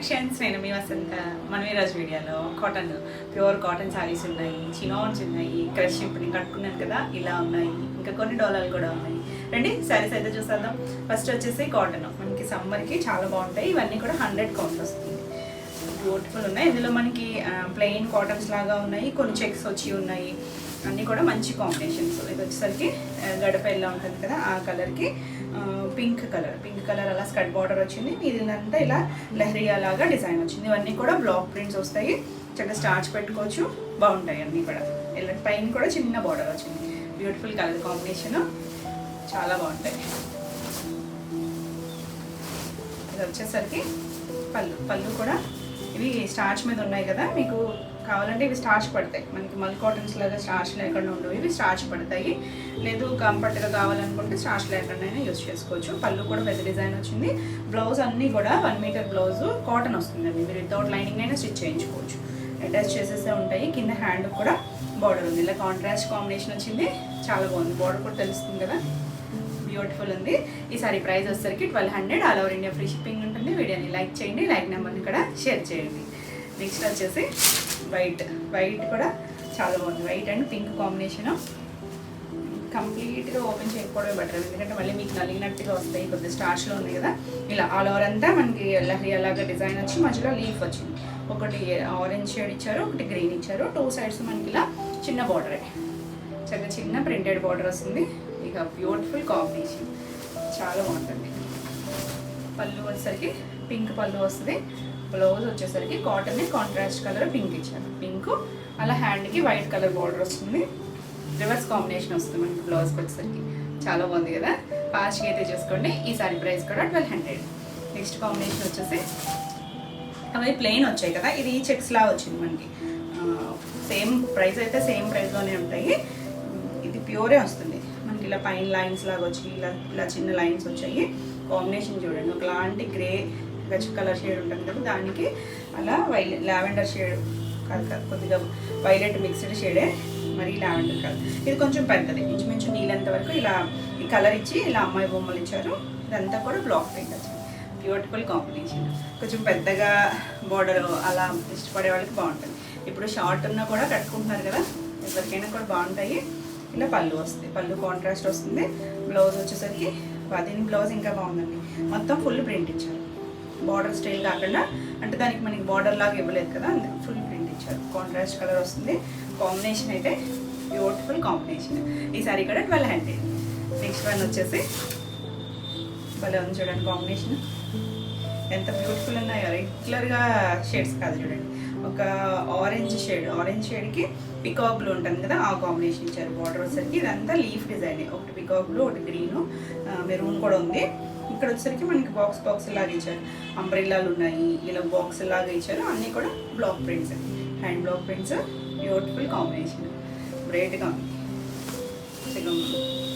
Collections. నేను మీ వసంత. మనం ఈరోజు వీడియోలో కాటన్, ప్యూర్ కాటన్ శారీస్ ఉన్నాయి, చినాన్స్ ఉన్నాయి, క్రష్ ఇప్పుడు నేను కట్టుకున్నాను కదా ఇలా ఉన్నాయి, ఇంకా కొన్ని డోలాలు కూడా ఉన్నాయి. రండి శారీస్ అయితే చూసేద్దాం. ఫస్ట్ వచ్చేసి కాటన్, మనకి సమ్మర్కి చాలా బాగుంటాయి. ఇవన్నీ కూడా 100 కౌంట్ వస్తుంది. బ్యూటిఫుల్ ఉన్నాయి. ఇందులో మనకి ప్లెయిన్ కాటన్స్ లాగా ఉన్నాయి, కొన్ని చెక్స్ వచ్చి ఉన్నాయి, అన్నీ కూడా మంచి కాంబినేషన్స్. ఇది వచ్చేసరికి గడప ఎలా ఉంటుంది కదా ఆ కలర్కి పింక్ కలర్ అలా స్కర్ట్ బార్డర్ వచ్చింది. ఇదంతా ఇలా లహరియా లాగా డిజైన్ వచ్చింది. ఇవన్నీ కూడా బ్లాక్ ప్రింట్స్ వస్తాయి, చక్కగా స్టార్చ్ పెట్టుకోవచ్చు, బాగుంటాయి అన్నీ కూడా. ఇలా పైన కూడా చిన్న బార్డర్ వచ్చింది. బ్యూటిఫుల్ కలర్ కాంబినేషన్, చాలా బాగుంటాయి. ఇది వచ్చేసరికి పళ్ళు కూడా ఇవి స్టార్చ్ మీద ఉన్నాయి కదా, మీకు కావాలంటే ఇవి స్టార్చ్ పడతాయి. మనకి మల్ కాటన్స్ లాగా స్టార్చ్ లేకుండా ఉండవు, ఇవి స్టార్చ్ పడతాయి. లేదు కంఫర్ట్గా కావాలనుకుంటే స్టార్చ్ లేకుండా యూస్ చేసుకోవచ్చు. పళ్ళు కూడా పెద్ద డిజైన్ వచ్చింది. బ్లౌజ్ అన్నీ కూడా 1 మీటర్ బ్లౌజ్ కాటన్ వస్తుందండి. మీరు వితౌట్ లైనింగ్ అయినా స్టిచ్ చేయించుకోవచ్చు. అటాచ్ చేసేసే ఉంటాయి. కింద హ్యాండ్ కూడా బార్డర్ ఉంది. ఇలా కాంట్రాస్ట్ కాంబినేషన్ వచ్చింది, చాలా బాగుంది. బార్డర్ కూడా తెలుస్తుంది కదా, బ్యూటిఫుల్ ఉంది. ఈ సారీ ప్రైస్ వచ్చేసరికి 1200. All over India free shipping ఉంటుంది. వీడియోని లైక్ చేయండి, లైక్ నెంబర్ని కూడా షేర్ చేయండి. నెక్స్ట్ వచ్చేసి వైట్ కూడా చాలా బాగుంది. White and pink combination. కంప్లీట్గా ఓపెన్ చేయకపోవడమే బెటర్, ఎందుకంటే మళ్ళీ మీకు నలిగినట్టుగా వస్తాయి. కొద్దిగా స్టార్చ్లో ఉన్నాయి కదా. ఇలా ఆల్ ఓవర్ అంతా మనకి లహరియా లాగా డిజైన్ వచ్చి మధ్యలో లీఫ్ వచ్చింది. ఒకటి ఆరెంజ్ షేడ్ ఇచ్చారు, ఒకటి గ్రీన్ ఇచ్చారు. 2 సైడ్స్ మనకి ఇలా చిన్న బార్డరే, చక్కగా చిన్న ప్రింటెడ్ బార్డర్ వస్తుంది. ఇక బ్యూటిఫుల్ కాంబినేషన్, చాలా బాగుంటుంది. పళ్ళు వచ్చేసరికి పింక్ పళ్ళు వస్తుంది. బ్లౌజ్ వచ్చేసరికి కాటన్ కాంట్రాస్ట్ కలర్ పింక్ ఇచ్చారు. పింక్ అలా హ్యాండ్కి వైట్ కలర్ బార్డర్ వస్తుంది. రివర్స్ కాంబినేషన్ వస్తుంది మనకి బ్లౌజ్కి వచ్చేసరికి. చాలా బాగుంది కదా, ఫాస్ట్గా అయితే చూసుకోండి. ఈ సారీ ప్రైస్ కూడా 1200. నెక్స్ట్ కాంబినేషన్ వచ్చేసి అవి ప్లెయిన్ వచ్చాయి కదా, ఇది చెక్స్ లా వచ్చింది మనకి. సేమ్ ప్రైస్ అయితే సేమ్ ప్రైస్లోనే ఉంటాయి. ఇది ప్యూరే వస్తుంది మనకి. ఇలా పైన లైన్స్ లాగా వచ్చి ఇలా చిన్న లైన్స్ వచ్చాయి. కాంబినేషన్ చూడండి, ఒకలాంటి గ్రే గచ్ కలర్ షేడ్ ఉంటుంది కదా, దానికి అలా లావెండర్ షేడ్ కాదు, కొద్దిగా వైలెట్ మిక్స్డ్ షేడే, మరి లావెండర్ కలర్. ఇది కొంచెం పెద్దది, ఇంచుమించు నీళ్ళంత వరకు ఇలా ఈ కలర్ ఇచ్చి ఇలా అమ్మాయి బొమ్మలు ఇచ్చారు. ఇదంతా కూడా బ్లాక్ ప్రింట్ వచ్చింది. Beautiful combination. కొంచెం పెద్దగా బార్డర్ అలా ఇష్టపడే వాళ్ళకి బాగుంటుంది. ఇప్పుడు షార్ట్ ఉన్నా కూడా కట్టుకుంటున్నారు కదా, ఎవరికైనా కూడా బాగుంటాయి. ఇలా పళ్ళు వస్తుంది, పళ్ళు కాంట్రాస్ట్ వస్తుంది. బ్లౌజ్ వచ్చేసరికి దీని బ్లౌజ్ ఇంకా బాగుందండి. మొత్తం ఫుల్ ప్రింట్ ఇచ్చారు, బార్డర్ స్టైల్ కాకుండా. అంటే దానికి మనకి బార్డర్ లాగా ఇవ్వలేదు కదా, అందుకు ఫుల్ ప్రింట్ ఇచ్చారు. కాంట్రాస్ట్ కలర్ వస్తుంది. కాంబినేషన్ అయితే బ్యూటిఫుల్ కాంబినేషన్. ఈ సారీ కూడా 1200. నెక్స్ట్ వన్ వచ్చేసి భలే ఉంది చూడండి, కాంబినేషన్ ఎంత బ్యూటిఫుల్ ఉన్నాయో. రెగ్యులర్గా షేడ్స్ కాదు చూడండి, ఒక ఆరెంజ్ షేడ్కి పికాక్ బ్లూ ఉంటుంది కదా, ఆ కాంబినేషన్ ఇచ్చారు. బార్డర్ వచ్చేసరికి ఇదంతా లీఫ్ డిజైన్, ఒకటి పికాక్ బ్లూ, ఒకటి గ్రీను, మెరూన్ కూడా ఉంది. ఇక్కడ వచ్చేసరికి మనకి బాక్స్ లాగా ఇచ్చారు. అంబ్రెల్లాలు ఉన్నాయి, ఇలా బాక్స్ లాగా ఇచ్చారు. అన్నీ కూడా block prints, hand block prints. Beautiful combination, బ్రైట్గా ఉంది.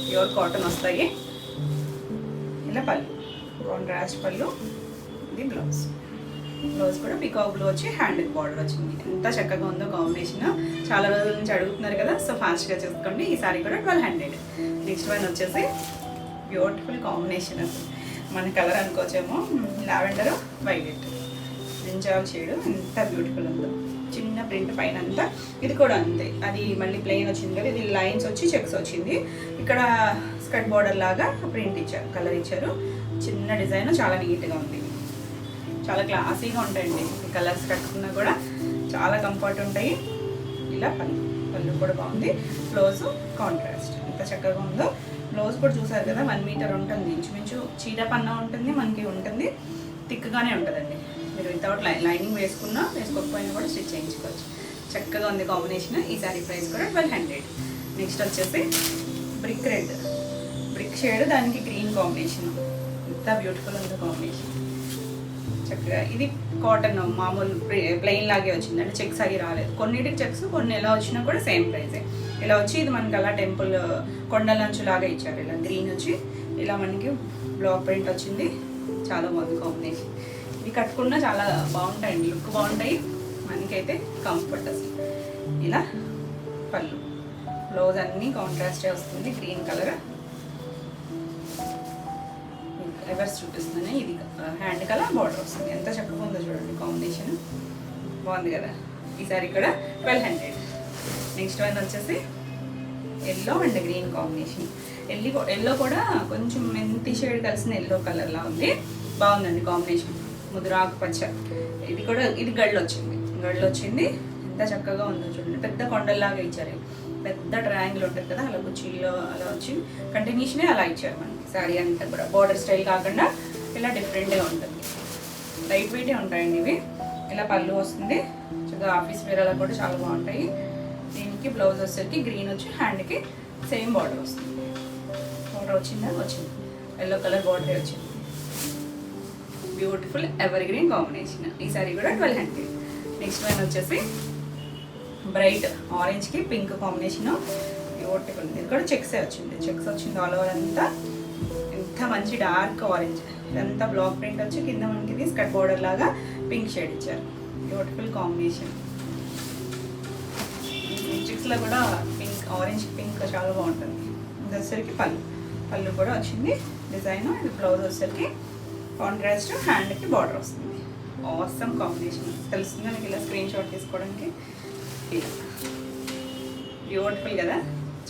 ప్యూర్ కాటన్ వస్తాయి. ఇలా పళ్ళు కాంట్రాస్ట్ పళ్ళు. ఇది బ్లౌజ్ కూడా పికాక్ బ్లూ వచ్చి హ్యాండ్ బార్డర్ వచ్చింది. ఎంత చక్కగా ఉందో కాంబినేషన్. చాలా రోజుల నుంచి అడుగుతున్నారు కదా, సో ఫాస్ట్గా చూసుకోండి. ఈ సారీ కూడా 1200. నెక్స్ట్ వన్ వచ్చేసి బ్యూటిఫుల్ కాంబినేషన్. మన కలర్ అనుకోవచ్చేమో, లావెండర్ వైలెట్ బ్రింజాల్ షేడ్. ఎంత బ్యూటిఫుల్ ఉందో, చిన్న ప్రింట్ పైన అంతా. ఇది కూడా అంతే, అది మళ్ళీ ప్లెయిన్ వచ్చింది కదా, ఇది లైన్స్ వచ్చి చెక్స్ వచ్చింది. ఇక్కడ స్కర్ట్ బార్డర్ లాగా ప్రింట్ ఇచ్చారు, కలర్ ఇచ్చారు. చిన్న డిజైన్, చాలా నీట్గా ఉంది, చాలా క్లాసీగా ఉంటాయండి. ఈ కలర్స్ కట్టుకున్నా కూడా చాలా కంఫర్ట్ ఉంటాయి. ఇలా పళ్ళు కూడా బాగుంది. బ్లౌజ్ కాంట్రాస్ట్ ఎంత చక్కగా ఉందో. బ్లౌజ్ కూడా చూసారు కదా, 1 మీటర్ ఉంటుంది. ఇంచుమించు చీర పన్నా ఉంటుంది, మనకి ఉంటుంది, థిక్గానే ఉంటుందండి. మీరు వితౌట్ లైనింగ్ వేసుకోకపోయినా కూడా స్టిచ్ చేయించుకోవచ్చు. చక్కగా ఉంది కాంబినేషన్. ఈ సారీ ప్రైస్ కూడా 1200. నెక్స్ట్ వచ్చేసి బ్రిక్ షేడ్, దానికి గ్రీన్ కాంబినేషన్. ఎంత బ్యూటిఫుల్ ఉంది కాంబినేషన్, చక్కగా. ఇది కాటన్ మామూలు ప్లెయిన్ లాగే వచ్చింది, అంటే చెక్స్ అవి రాలేదు. కొన్నిటికి చెక్స్, కొన్ని ఎలా వచ్చినా కూడా సేమ్ ప్రైజే. ఇలా వచ్చి ఇది మనకి అలా టెంపుల్ కొండలంచు లాగా ఇచ్చారు. ఇలా గ్రీన్ వచ్చి ఇలా మనకి బ్లాక్ ప్రింట్ వచ్చింది. చాలా బాగుంది కాంబినేషన్. ఇవి కట్టుకున్నా చాలా బాగుంటాయండి, లుక్ బాగుంటాయి, మనకైతే కంఫర్ట్ అసలు. ఇలా పళ్ళు, బ్లౌజ్ అన్నీ కాంట్రాస్టే వస్తుంది, గ్రీన్ కలర్. రివర్స్ చూపిస్తున్నాను. ఇది హ్యాండ్ కలర్ బార్డర్ వస్తుంది. ఎంత చక్కగా ఉందో చూడండి, కాంబినేషన్ బాగుంది కదా. ఈ సారీ కూడా 1200. నెక్స్ట్ వన్ వచ్చేసి yellow and green combination. Yellow కూడా కొంచెం మెంతి షేడ్ కలిసిన ఎల్లో కలర్లా ఉంది, బాగుందండి కాంబినేషన్. ముదురాకు పచ్చ. ఇది గళ్ళు వచ్చింది. ఎంత చక్కగా ఉందో చూడండి. పెద్ద కొండల్లాగా ఇచ్చారు. పెద్ద ట్రయాంగిల్ ఉంటుంది కదా, అలా కుర్చీలో అలా వచ్చి కంటిన్యూషనే అలా ఇచ్చారు మనకి. శారీ అంతా కూడా బార్డర్ స్టైల్ కాకుండా ఇలా డిఫరెంట్గా ఉంటుంది. లైట్ వెయిటే ఉంటాయండి ఇవి. ఇలా పళ్ళు వస్తుంది, చక్కగా ఆఫీస్ వేర్ అలా కూడా చాలా బాగుంటాయి. దీనికి బ్లౌజ్ వచ్చేసరికి గ్రీన్ వచ్చి హ్యాండ్కి సేమ్ బార్డర్ వస్తుంది. బార్డర్ వచ్చింది. ఎల్లో కలర్ బార్డర్ వచ్చింది. Beautiful evergreen combination. ఈ సారీ కూడా 1200. నెక్స్ట్ వన్ వచ్చేసి బ్రైట్ ఆరెంజ్కి పింక్ కాంబినేషన్, బ్యూటిఫుల్. ఇది కూడా చెక్స్ వచ్చింది ఆల్ ఓవర్ అంతా. ఎంత మంచి డార్క్ ఆరెంజ్, ఇదంతా బ్లాక్ ప్రింట్ వచ్చి కింద మనకి ఇది స్కర్ట్ బార్డర్ లాగా పింక్ షేడ్ ఇచ్చారు. Beautiful combination. చెక్స్లో కూడా పింక్, ఆరెంజ్ పింక్ చాలా బాగుంటుంది. ఇది వచ్చేసరికి పళ్ళు కూడా వచ్చింది డిజైన్. ఇది బ్లౌజ్ వచ్చేసరికి కాంట్రాస్ట్ హ్యాండ్కి బార్డర్ వస్తుంది. Awesome combination. తెలుస్తుంది నాకు ఇలా స్క్రీన్ షాట్ తీసుకోవడానికి. బ్యూటిఫుల్ కదా,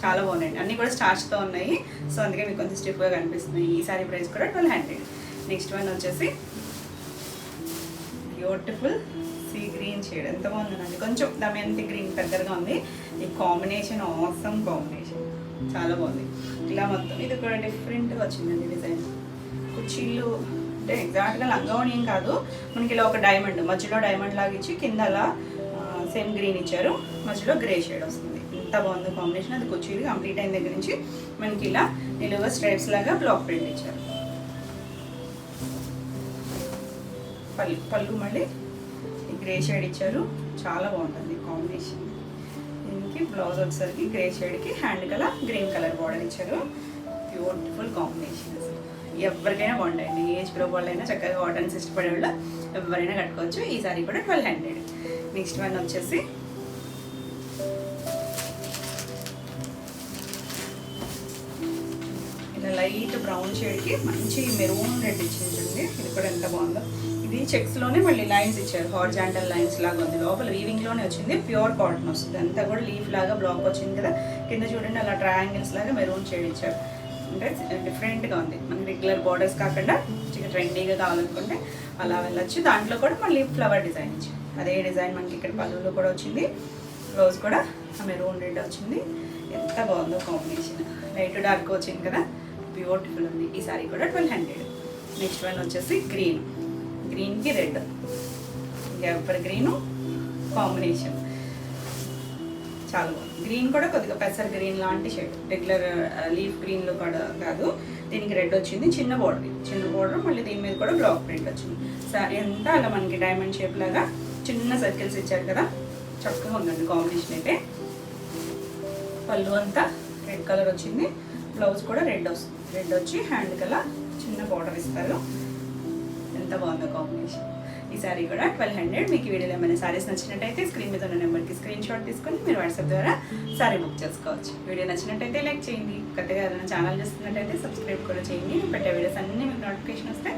చాలా బాగున్నాయండి. అన్నీ కూడా స్టార్చ్తో ఉన్నాయి, సో అందుకే మీకు కొంచెం స్టిఫ్గా కనిపిస్తున్నాయి. ఈ సారీ ప్రైస్ కూడా 1200. నెక్స్ట్ వన్ వచ్చేసి బ్యూటిఫుల్ సీ గ్రీన్ షేడ్. ఎంత బాగుందండి, కొంచెం దమయంతి గ్రీన్ పెద్దగా ఉంది. ఈ కాంబినేషన్ ఆసమ్ కాంబినేషన్, చాలా బాగుంది. ఇలా మొత్తం ఇది కూడా డిఫరెంట్గా వచ్చిందండి డిజైన్. కుర్చీలు అంటే ఎగ్జాక్ట్గా లంగావణి ఏం కాదు, మనకి ఇలా ఒక డైమండ్ మధ్యలో డైమండ్ లాగా ఇచ్చి కింద అలా సేమ్ గ్రీన్ ఇచ్చారు, మధ్యలో గ్రే షేడ్ వస్తుంది. ఎంత బాగుంది కాంబినేషన్. అది కుర్చీలు కంప్లీట్ అయిన దగ్గర నుంచి మనకి ఇలా నిలువుగా స్ట్రైప్స్ లాగా బ్లాక్ ప్రింట్ ఇచ్చారు. పళ్ళు మళ్ళీ ఈ గ్రే షేడ్ ఇచ్చారు, చాలా బాగుంటుంది కాంబినేషన్. దీనికి బ్లౌజ్ వచ్చేసరికి గ్రే షేడ్కి hand colour green colour border ఇచ్చారు. Beautiful combination. ఎవరికైనా బాగుంటాయండి, ఏజ్ గ్రూప్ వాళ్ళైనా చక్కగా కాటన్స్ ఇష్టపడే వాళ్ళు ఎవరైనా కట్టుకోవచ్చు. ఈ సారీ కూడా 1200. నెక్స్ట్ వన్ వచ్చేసి ఇలా లైట్ బ్రౌన్ షేడ్కి మంచి మెరూన్ రెడ్ ఇచ్చింది. ఇది కూడా ఎంత బాగుందో. ఇది చెక్స్లోనే మళ్ళీ లైన్స్ ఇచ్చారు, హార్జాంటల్ లైన్స్ లాగా ఉంది. లోపల వీవింగ్లోనే వచ్చింది, ప్యూర్ కాటన్ వస్తుంది. అంతా కూడా లీఫ్ లాగా బ్లాక్ వచ్చింది కదా. కింద చూడండి అలా ట్రయాంగిల్స్ లాగా మెరూన్ షేడ్ ఇచ్చారు. అంటే డిఫరెంట్గా ఉంది, మనకి రెగ్యులర్ బార్డర్స్ కాకుండా ట్రెండీగా కావాలనుకుంటే అలా వెళ్ళొచ్చు. దాంట్లో కూడా మళ్ళీ ఫ్లవర్ డిజైన్ ఇచ్చింది. అదే డిజైన్ మనకి ఇక్కడ పళ్ళులో కూడా వచ్చింది. బ్లౌజ్ కూడా మెరూన్ రెడ్ వచ్చింది. ఎంత బాగుందో కాంబినేషన్. లైట్ డార్క్ వచ్చింది కదా, బ్యూటిఫుల్ ఉంది. ఈ సారీ కూడా 1200. నెక్స్ట్ వన్ వచ్చేసి గ్రీన్కి రెడ్, ఎవరి గ్రీను కాంబినేషన్ చాలా బాగుంది. గ్రీన్ కూడా కొద్దిగా పెసర్ గ్రీన్ లాంటి షేడ్, రెగ్యులర్ లీఫ్ గ్రీన్లో కూడా కాదు. దీనికి రెడ్ వచ్చింది, చిన్న బార్డర్ మళ్ళీ దీని మీద కూడా బ్లాక్ ప్రింట్ వచ్చింది. సారీ అంతా అలా మనకి డైమండ్ షేప్ లాగా చిన్న సర్కిల్స్ ఇచ్చారు కదా, చక్కగా ఉందండి కాంబినేషన్ అయితే. పళ్ళు అంతా రెడ్ కలర్ వచ్చింది, బ్లౌజ్ కూడా రెడ్ వస్తుంది. రెడ్ వచ్చి హ్యాండ్ కలర్ చిన్న బార్డర్ ఇస్తారు. ఎంత బాగుందో కాంబినేషన్. ఈ సారీ కూడా 1200. మీకు ఈ వీడియోలో ఏమైనా సారీస్ నచ్చినట్టయితే స్క్రీన్ మీద ఉన్న నెంబర్కి స్క్రీన్ షాట్ తీసుకొని మీరు వాట్సాప్ ద్వారా సారీ బుక్ చేసుకోవచ్చు. వీడియో నచ్చినట్టయితే లైక్ చేయండి. కొత్తగా ఏదైనా ఛానల్ చూస్తున్నట్టయితే సబ్స్క్రైబ్ కూడా చేయండి. పెట్టే వీడియోస్ అన్నీ మీకు నోటిఫికేషన్ వస్తే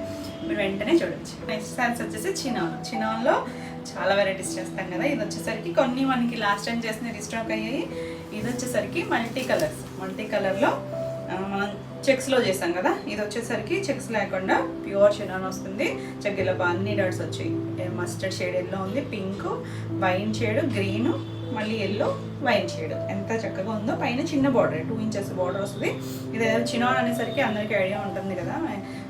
మీరు వెంటనే చూడవచ్చు. నెక్స్ట్ సారీస్ వచ్చేసి చినాన్లో చాలా వెరైటీస్ చేస్తాం కదా. ఇది వచ్చేసరికి కొన్ని మనకి లాస్ట్ టైం చేసిన రీస్టాక్ అయ్యాయి. ఇది వచ్చేసరికి మల్టీ కలర్లో మనం చెక్స్లో చేసాం కదా. ఇది వచ్చేసరికి చెక్స్ లేకుండా ప్యూర్ షినాన్ వస్తుంది. చెక్కిలో అన్ని డాట్స్ వచ్చాయి. మస్టర్డ్ షేడ్ ఎల్లో ఉంది, పింక్, వైన్ షేడ్, గ్రీన్, మళ్ళీ ఎల్లో, వైన్ షేడ్. ఎంత చక్కగా ఉందో. పైన చిన్న బార్డర్ 2 ఇంచెస్ బార్డర్ వస్తుంది. ఇది చినాన్ అనేసరికి అందరికీ ఐడియా ఉంటుంది కదా,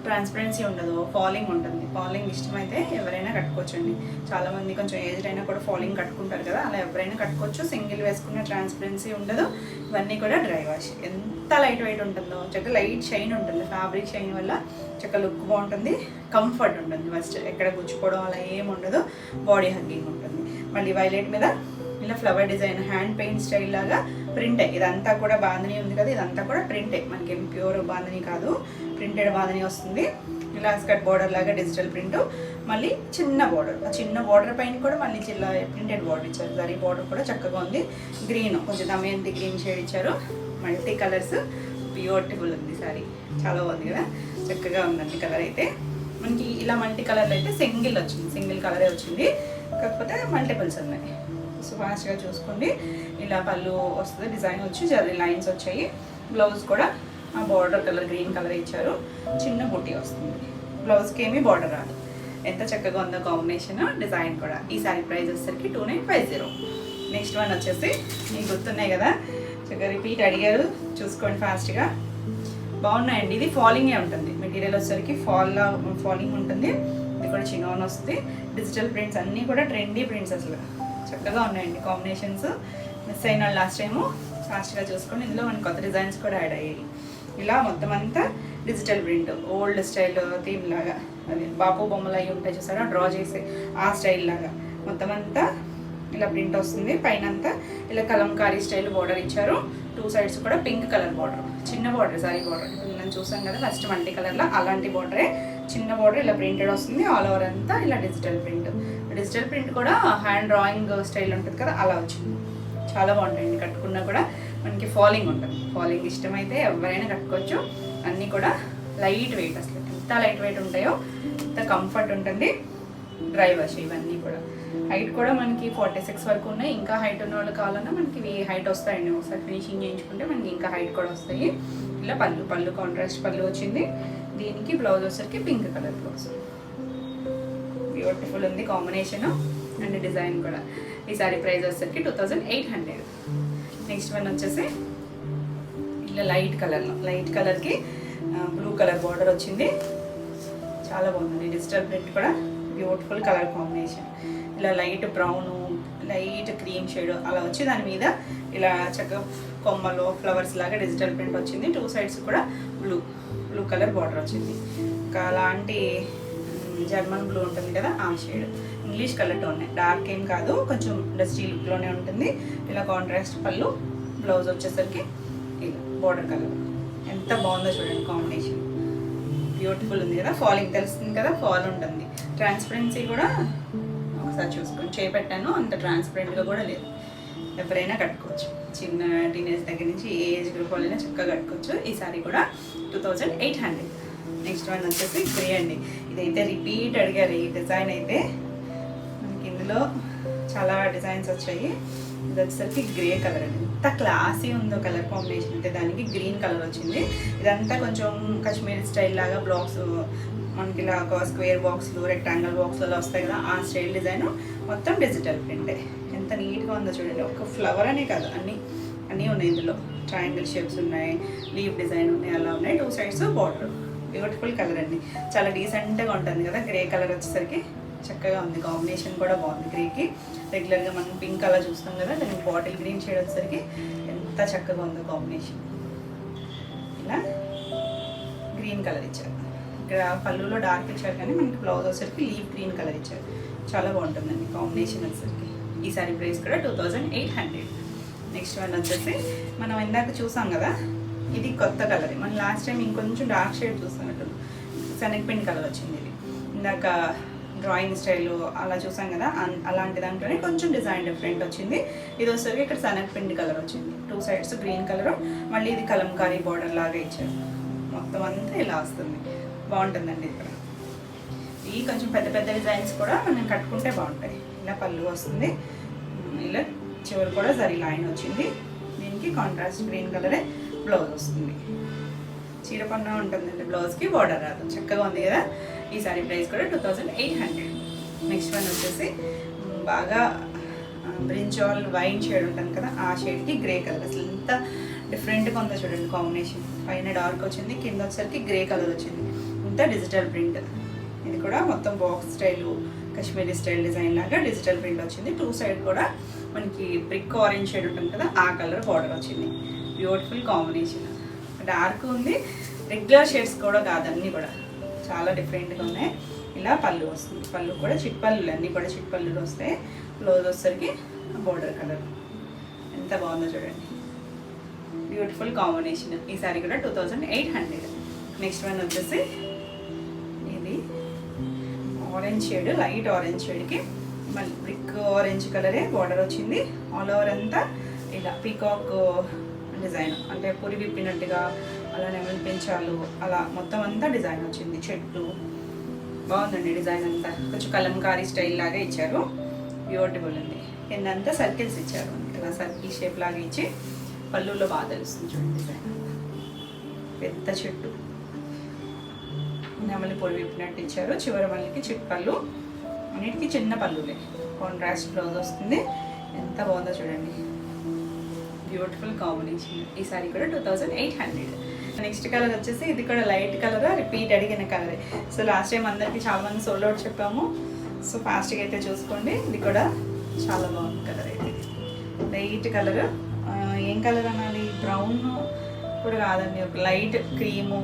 ట్రాన్స్పరెన్సీ ఉండదు, ఫాలింగ్ ఉంటుంది. ఫాలింగ్ ఇష్టమైతే ఎవరైనా కట్టుకోవచ్చండి. చాలామంది కొంచెం ఏజ్డ్ అయినా కూడా ఫాలింగ్ కట్టుకుంటారు కదా, అలా ఎవరైనా కట్టుకోవచ్చు. సింగిల్ వేసుకున్న ట్రాన్స్పరెన్సీ ఉండదు. ఇవన్నీ కూడా డ్రై వాష్. ఎంత లైట్ వెయిట్ ఉంటుందో, చక్కగా లైట్ షైన్ ఉంటుంది. ఫ్యాబ్రిక్ షైన్ వల్ల చక్కగా లుక్ బాగుంటుంది, కంఫర్ట్ ఉంటుంది. ఫస్ట్ ఎక్కడ గుచ్చుకోవడం అలా ఏమి ఉండదు, బాడీ హగ్గింగ్ ఉంటుంది. మళ్ళీ వైలెట్ మీద ఇలా flower design hand paint style లాగా ప్రింటే. ఇదంతా కూడా బాందని ఉంది కదా, ఇదంతా కూడా ప్రింటే. మనకి ప్యూర్ బాందని కాదు, ప్రింటెడ్ బాందని వస్తుంది. ఇలా స్కర్ట్ బార్డర్ లాగా డిజిటల్ ప్రింట్, మళ్ళీ చిన్న బార్డర్. ఆ చిన్న బార్డర్ పైన కూడా మళ్ళీ చిన్న ప్రింటెడ్ బార్డర్ ఇచ్చారు. జరీ బార్డర్ కూడా చక్కగా ఉంది. గ్రీన్, కొంచెం దమయంతి గ్రీన్ షేడ్ ఇచ్చారు. మల్టీ కలర్స్, బ్యూటిఫుల్ ఉంది సారీ, చాలా బాగుంది కదా. చక్కగా ఉందండి కలర్ అయితే. మనకి ఇలా మల్టీ కలర్లో అయితే సింగిల్ వచ్చింది, సింగిల్ కలరే వచ్చింది, కాకపోతే మల్టిపుల్స్ ఉన్నాయి. సో ఫాస్ట్గా చూసుకోండి. ఇలా పళ్ళు వస్తుంది, డిజైన్ వచ్చి జరీ లైన్స్ వచ్చాయి. బ్లౌజ్ కూడా ఆ బార్డర్ కలర్ గ్రీన్ కలర్ ఇచ్చారు, చిన్న బుట్టి వస్తుంది. బ్లౌజ్కి ఏమీ బార్డర్ రాదు. ఎంత చక్కగా ఉందో కాంబినేషన్, డిజైన్ కూడా. ఈ సారీ ప్రైస్ వచ్చేసరికి 2950. నెక్స్ట్ వన్ వచ్చేసి మీకు గుర్తున్నాయి కదా, చక్కగా రిపీట్ అడిగారు, చూసుకోండి ఫాస్ట్గా. బాగున్నాయండి. ఇది ఫాలింగే ఉంటుంది, మెటీరియల్ వచ్చేసరికి ఫాలింగ్ ఉంటుంది. ఇది కూడా చిన్నోన్ వస్తుంది. డిజిటల్ ప్రింట్స్ అన్నీ కూడా ట్రెండీ ప్రింట్స్, అసలు చక్కగా ఉన్నాయండి కాంబినేషన్స్. మిస్ అయిన లాస్ట్ టైము ఫాస్ట్గా చూసుకోండి. ఇందులో మనకి కొత్త డిజైన్స్ కూడా యాడ్ అయ్యాయి. ఇలా మొత్తం అంతా digital print, old style theme లాగా, అది బాపు బొమ్మలు అవి ఉంటాయి చూసారా, డ్రా చేసే ఆ స్టైల్ లాగా మొత్తం అంతా ఇలా ప్రింట్ వస్తుంది. పైన అంతా ఇలా కలంకారీ స్టైల్ బార్డర్ ఇచ్చారు. 2 సైడ్స్ కూడా పింక్ కలర్ బార్డర్, చిన్న బార్డర్, సారీ బార్డర్. ఇప్పుడు నేను చూసాం కదా ఫస్ట్ మల్టీ కలర్లో, అలాంటి బార్డరే, చిన్న బార్డర్ ఇలా ప్రింటెడ్ వస్తుంది. ఆల్ ఓవర్ అంతా ఇలా డిజిటల్ ప్రింట్. డిజిటల్ ప్రింట్ కూడా హ్యాండ్ డ్రాయింగ్ స్టైల్ ఉంటుంది కదా, అలా వచ్చింది. చాలా బాగుంటాయండి, కట్టుకున్నా కూడా మనకి ఫాలింగ్ ఉంటుంది. ఫాలింగ్ ఇష్టమైతే ఎవరైనా కట్టుకోవచ్చు. అన్నీ కూడా లైట్ వెయిట్, అసలు ఎంత లైట్ వెయిట్ ఉంటాయో ఎంత కంఫర్ట్ ఉంటుంది. డ్రై వాష్ ఇవన్నీ కూడా. హైట్ కూడా మనకి 46 వరకు ఉన్నాయి. ఇంకా హైట్ ఉన్న వాళ్ళు కావాలన్నా మనకి హైట్ వస్తాయండి. ఒకసారి ఫినిషింగ్ చేయించుకుంటే మనకి ఇంకా హైట్ కూడా వస్తాయి. ఇలా పళ్ళు కాంట్రాస్ట్ పళ్ళు వచ్చింది. దీనికి బ్లౌజ్ వచ్చేసరికి పింక్ కలర్ బ్లౌజ్. బ్యూటిఫుల్ ఉంది కాంబినేషన్ అండ్ డిజైన్ కూడా. ఈ సారీ ప్రైస్ వచ్చేసరికి 2800. నెక్స్ట్ వన్ వచ్చేసి ఇలా లైట్ కలర్కి బ్లూ కలర్ బార్డర్ వచ్చింది. చాలా బాగుంది. డిజిటల్ ప్రింట్ కూడా బ్యూటిఫుల్ కలర్ కాంబినేషన్. ఇలా light brown, light cream shade అలా వచ్చి దాని మీద ఇలా చక్కగా కొమ్మలు ఫ్లవర్స్ లాగా డిజిటల్ ప్రింట్ వచ్చింది. 2 సైడ్స్ కూడా బ్లూ కలర్ బార్డర్ వచ్చింది. ఇంకా అలాంటి జర్మన్ బ్లూ ఉంటుంది కదా, ఆ shade. English colour tone, dark ఏం కాదు, కొంచెం డస్టీ లుక్లోనే ఉంటుంది. ఇలా కాంట్రాస్ట్ పళ్ళు, బ్లౌజ్ వచ్చేసరికి ఇలా బార్డర్ కలర్. ఎంత బాగుందో చూడండి కాంబినేషన్, బ్యూటిఫుల్ ఉంది కదా. ఫాలింగ్ తెలుస్తుంది కదా, ఫాల్ ఉంటుంది. ట్రాన్స్పరెన్సీ కూడా ఒకసారి చూసుకొని చేపెట్టాను, అంత ట్రాన్స్పరెంట్గా కూడా లేదు. ఎవరైనా కట్టుకోవచ్చు, చిన్న టీనేజ్ దగ్గర నుంచి ఏ ఏజ్ గ్రూప్ వాళ్ళైనా చక్కగా కట్టుకోవచ్చు. ఈ సారీ కూడా 2800. నెక్స్ట్ వన్ వచ్చేసి గ్రే అండి. ఇదైతే రిపీట్ అడిగారు ఈ డిజైన్ అయితే. మనకి ఇందులో చాలా డిజైన్స్ వచ్చాయి. ఇది వచ్చేసరికి గ్రే కలర్ అండి. ఎంత క్లాసీ ఉందో కలర్ కాంబినేషన్ అయితే. దానికి గ్రీన్ కలర్ వచ్చింది. ఇదంతా కొంచెం కాశ్మీరీ స్టైల్ లాగా బ్లాక్స్, మనకి ఇలా ఒక స్క్వేర్ బాక్స్లు, రెక్టాంగిల్ బాక్స్లలో వస్తాయి కదా, ఆ స్టైల్ డిజైన్. మొత్తం డిజిటల్ ప్రింటే. ఎంత నీట్గా ఉందో చూడండి. ఒక ఫ్లవర్ అనే కాదు, అన్నీ ఉన్నాయి ఇందులో. ట్రయాంగిల్ షేప్స్ ఉన్నాయి, లీవ్ డిజైన్ ఉన్నాయి, అలా ఉన్నాయి. 2 సైడ్స్ బార్డర్. బ్యూటిఫుల్ కలర్ అండి, చాలా డీసెంట్గా ఉంటుంది కదా. గ్రే కలర్ వచ్చేసరికి చక్కగా ఉంది. కాంబినేషన్ కూడా బాగుంది. గ్రేకి రెగ్యులర్గా మనం పింక్ అలా చూస్తాం కదా, దానికి బాటిల్ గ్రీన్ షేడ్ వచ్చేసరికి ఎంత చక్కగా ఉందో కాంబినేషన్. ఇలా గ్రీన్ కలర్ ఇచ్చారు. ఇక్కడ పళ్ళులో డార్క్ ఇచ్చారు, కానీ మనకి బ్లౌజ్ వచ్చేసరికి లీవ్ గ్రీన్ కలర్ ఇచ్చారు. చాలా బాగుంటుందండి కాంబినేషన్ వచ్చేసరికి. ఈ సారీ ప్రైస్ కూడా 2800. నెక్స్ట్ వన్ వచ్చేసి మనం ఇందాక చూసాం కదా, ఇది కొత్త కలర్. మనం లాస్ట్ టైం ఇంకొంచెం డార్క్ షేడ్ చూస్తున్నట్టు శనగపిండి కలర్ వచ్చింది. ఇది ఇందాక డ్రాయింగ్ స్టైల్ అలా చూసాం కదా, అలాంటి దాంట్లోనే కొంచెం డిజైన్ డిఫరెంట్ వచ్చింది. ఇది వచ్చేసరికి ఇక్కడ శనగపిండి కలర్ వచ్చింది. 2 సైడ్స్ గ్రీన్ కలర్, మళ్ళీ ఇది కలంకారీ బార్డర్ లాగా ఇచ్చారు. మొత్తం అంతా ఇలా వస్తుంది, బాగుంటుందండి. ఇక్కడ ఈ కొంచెం పెద్ద పెద్ద డిజైన్స్ కూడా మనం కట్టుకుంటే బాగుంటాయి. ఇలా పళ్ళు వస్తుంది, ఇలా చివరి కూడా జరీ లైన్ వచ్చింది. దీనికి కాంట్రాస్ట్ గ్రీన్ కలరే బ్లౌజ్ వస్తుంది. చీరపన్నా ఉంటుందండి, బ్లౌజ్కి బార్డర్ రాదు. చక్కగా ఉంది కదా. ఈ సారీ ప్రైస్ కూడా 2800. నెక్స్ట్ వన్ వచ్చేసి బాగా బ్రింజాల్ వైన్ షేడ్ ఉంటుంది కదా, ఆ షేడ్కి గ్రే కలర్. అసలు ఎంత డిఫరెంట్గా ఉందో చూడండి కాంబినేషన్. పైన డార్క్ వచ్చింది, కింద వచ్చేసరికి గ్రే కలర్ వచ్చింది. ఇంత డిజిటల్ ప్రింట్. ఇది కూడా మొత్తం box style, Kashmiri style design లాగా డిజిటల్ ప్రింట్ వచ్చింది. 2 సైడ్ కూడా మనకి బ్రిక్ ఆరెంజ్ షేడ్ ఉంటుంది కదా, ఆ కలర్ బార్డర్ వచ్చింది. Beautiful combination. డార్క్ ఉంది, రెగ్యులర్ షేడ్స్ కూడా కాదు, అన్నీ కూడా చాలా డిఫరెంట్గా ఉన్నాయి. ఇలా పళ్ళు వస్తుంది. పళ్ళు కూడా చిట్పళ్ళు, అన్నీ కూడా చిట్పళ్ళు వస్తాయి. బ్లౌజ్ వచ్చేసరికి బోర్డర్ కలర్. ఎంత బాగుందో చూడండి, బ్యూటిఫుల్ కాంబినేషన్. ఈ సారీ కూడా 2800. నెక్స్ట్ వన్ వచ్చేసి ఇది ఆరెంజ్ షేడ్, లైట్ ఆరెంజ్ షేడ్కి మళ్ళీ బ్రిక్ ఆరెంజ్ కలరే బార్డర్ వచ్చింది. ఆల్ ఓవర్ అంతా ఇలా పీకాక్ డిజైన్, అంటే పురి విప్పినట్టుగా అలా నెమలి పెంచాలు అలా మొత్తం అంతా డిజైన్ వచ్చింది. చెట్టు బాగుందండి డిజైన్ అంతా. కొంచెం కలంకారీ స్టైల్ లాగా ఇచ్చారు, బ్యూటిఫుల్ ఉంది. కిందంతా సర్కిల్స్ ఇచ్చారు, ఇలా సర్కిల్ షేప్ లాగా ఇచ్చి పళ్ళులో బాగా తెలుస్తుంది చూడండి డిజైన్. పెద్ద చెట్టు, నెమలి పొడి విప్పినట్టు ఇచ్చారు. చివరి మళ్ళీకి చిట్ పళ్ళు, అన్నిటికీ చిన్న పళ్ళులే. కాంట్రాస్ట్ బ్లౌజ్ వస్తుంది. ఎంత బాగుందో చూడండి, బ్యూటిఫుల్ కాంబినేషన్. ఈ సారీ కూడా 2800. నెక్స్ట్ కలర్ వచ్చేసి ఇది కూడా లైట్ కలర్, రిపీట్ అడిగిన కలరే. సో లాస్ట్ టైం అందరికి చాలా మంది సోల్డ్ అవుట్ చెప్పాము. సో ఫాస్ట్గా అయితే చూసుకోండి. ఇది కూడా చాలా బాగుంది కలర్ అయితే, లైట్ కలర్. ఏం కలర్ అనాలి, బ్రౌన్ కూడా కాదండి, ఒక లైట్ క్రీము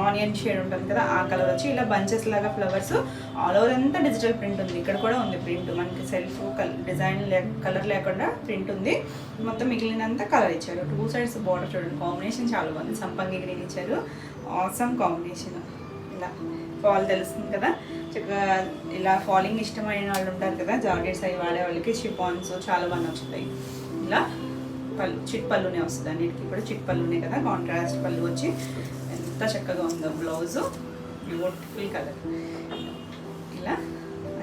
ఆనియన్ షేడ్ ఉంటుంది కదా, ఆ కలర్ వచ్చి ఇలా బంచెస్ లాగా ఫ్లవర్స్. ఆల్ ఓవర్ అంతా డిజిటల్ ప్రింట్ ఉంది. ఇక్కడ కూడా ఉంది ప్రింట్, మనకి సెల్ఫ్ డిజైన్ కలర్ లేకుండా ప్రింట్ ఉంది. మొత్తం మిగిలినంత కలర్ ఇచ్చారు. 2 సైడ్స్ బార్డర్ చూడండి, కాంబినేషన్ చాలా బాగుంది. సంపంగి గ్రీన్ ఇచ్చారు, ఆసమ్ కాంబినేషన్. ఇలా ఫాల్ తెలుస్తుంది కదా, చక్కగా ఇలా ఫాలింగ్ ఇష్టమైన వాళ్ళు ఉంటారు కదా, జాకెట్స్ అవి వాడే వాళ్ళకి షిఫాన్స్ చాలా బాగా నచ్చుతాయి. ఇలా పళ్ళు చిట్ పళ్ళునే వస్తుంది, అన్నిటికీ కూడా చిట్ పళ్ళునే కదా, కాంట్రాస్ట్ పళ్ళు వచ్చి ఎంత చక్కగా ఉందో. బ్లౌజు బ్యూటిఫుల్ కలర్, ఇలా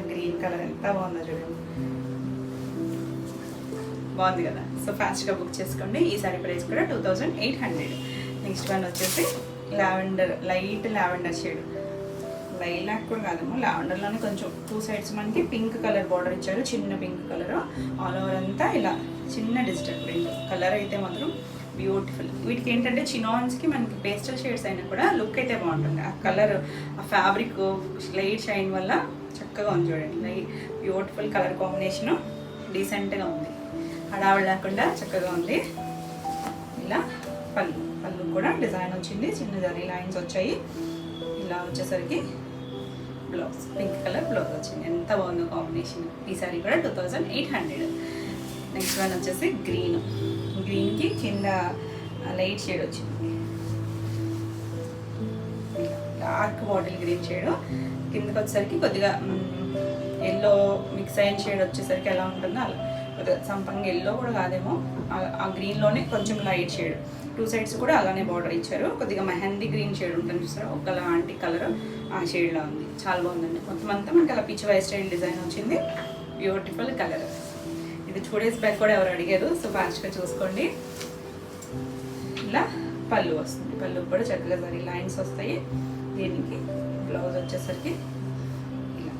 గ్రీన్ కలర్ ఎంత బాగుందో చూడండి, బాగుంది కదా. సో ఫాస్ట్గా బుక్ చేసుకోండి. ఈ సారీ ప్రైస్ కూడా 2800. నెక్స్ట్ వన్ వచ్చేసి lavender, light lavender shade, lilac కూడా కాదేమో, లావెండర్లోనే కొంచెం 2 సైడ్స్ మనకి పింక్ కలర్ బార్డర్ ఇచ్చారు, చిన్న పింక్ కలర్. ఆల్ ఓవర్ అంతా ఇలా చిన్న డిజిటల్ ప్రింట్. కలర్ అయితే మాత్రం బ్యూటిఫుల్. వీటికి ఏంటంటే చినాన్స్కి మనకి పేస్టల్ షేడ్స్ అయినా కూడా లుక్ అయితే బాగుంటుంది. ఆ కలర్, ఆ ఫ్యాబ్రిక్ లైట్ షైన్ వల్ల చక్కగా ఉంది చూడండి. లైట్ బ్యూటిఫుల్ కలర్ కాంబినేషను, డీసెంట్గా ఉంది, హడావిడి లేకుండా చక్కగా ఉంది. ఇలా పళ్ళు కూడా డిజైన్ వచ్చింది, చిన్న జరీ లైన్స్ వచ్చాయి. ఇలా వచ్చేసరికి బ్లౌజ్ పింక్ కలర్ బ్లౌజ్ వచ్చింది. ఎంత బాగుందో కాంబినేషన్. ఈ సారీ కూడా 2800. నెక్స్ట్ వన్ వచ్చేసి గ్రీన్కి కింద లైట్ షేడ్ వచ్చింది, డార్క్ బాటిల్ గ్రీన్ షేడ్. కిందకి వచ్చేసరికి కొద్దిగా ఎల్లో మిక్స్ అయిన షేడ్ వచ్చేసరికి ఎలా ఉంటుందో అలా, కొద్దిగా సంపంగి ఎల్లో కూడా కాదేమో, ఆ గ్రీన్లోనే కొంచెం లైట్ షేడ్. 2 సైడ్స్ కూడా అలానే బార్డర్ ఇచ్చారు. కొద్దిగా మెహందీ గ్రీన్ షేడ్ ఉంటుంది చూసారా, ఒకలాంటి కలర్ ఆ షేడ్లో ఉంది. చాలా బాగుందండి. మొత్తం అంతా మనకి అలా పిచ్ వై స్టైల్ డిజైన్ వచ్చింది, బ్యూటిఫుల్ కలర్. ఇది 2 డేస్ బ్యాక్ కూడా ఎవరు అడిగారు, సో ఫాస్ట్గా చూసుకోండి. ఇలా పళ్ళు వస్తుంది, పళ్ళు కూడా చక్కగా సరి లైన్స్ వస్తాయి. దీనికి బ్లౌజ్ వచ్చేసరికి ఇలా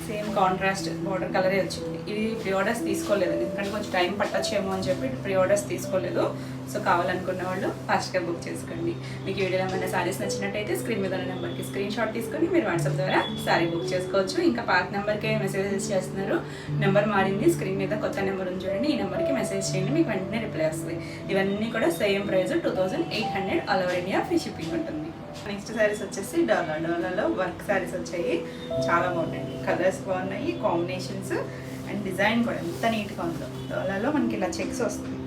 సేమ్ కాంట్రాస్ట్ బార్డర్ కలరే వచ్చింది. ఇది ప్రీ ఆర్డర్స్ తీసుకోలేదు, ఎందుకంటే కొంచెం టైం పట్టచ్చేమో అని చెప్పి ప్రీ ఆర్డర్స్ తీసుకోలేదు. సో కావాలనుకున్న వాళ్ళు ఫాస్ట్గా బుక్ చేసుకోండి. మీకు ఈ వీడియోలో ఏమైనా సారీస్ నచ్చినట్టయితే స్క్రీన్ మీద ఉన్న నెంబర్కి స్క్రీన్ షాట్ తీసుకొని మీరు వాట్సాప్ ద్వారా సారీ బుక్ చేసుకోవచ్చు. ఇంకా పాత నెంబర్కే మెసేజెస్ చేస్తున్నారు, నెంబర్ మారింది, స్క్రీన్ మీద కొత్త నెంబర్ ఉంది చూడండి, ఈ నెంబర్కి మెసేజ్ చేయండి, మీకు వెంటనే రిప్లై వస్తుంది. ఇవన్నీ కూడా same price 2800, all over India free shipping ఉంటుంది. నెక్స్ట్ శారీస్ వచ్చేసి డోలాలో వర్క్ శారీస్ వచ్చాయి, చాలా బాగున్నాయి. కలర్స్ బాగున్నాయి, కాంబినేషన్స్ అండ్ డిజైన్ కూడా ఎంత నీట్గా ఉందో. డోలాలో మనకి ఇలా చెక్స్ వస్తుంది,